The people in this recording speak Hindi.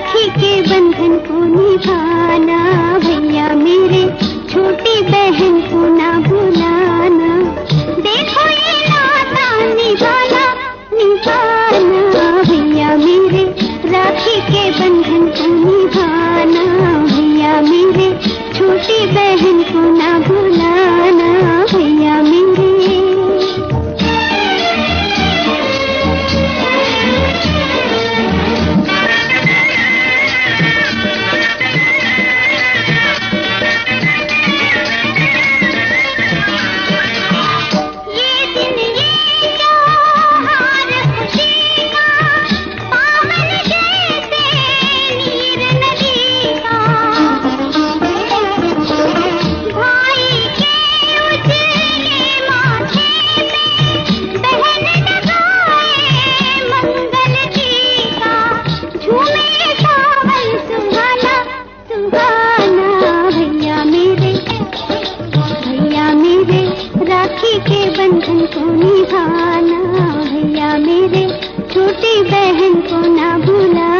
राखी के बंधन को निभाना, भैया मेरे छोटी बहन को ना भुलाना। देखो ये नाता निभाना निभाना, भैया मेरे राखी के बंधन को निभाना, भैया मेरे छोटी बहन को ना भुलाना, भैया मेरे। राखी के बंधन को निभाना, भैया मेरे छोटी बहन को ना भुलाना।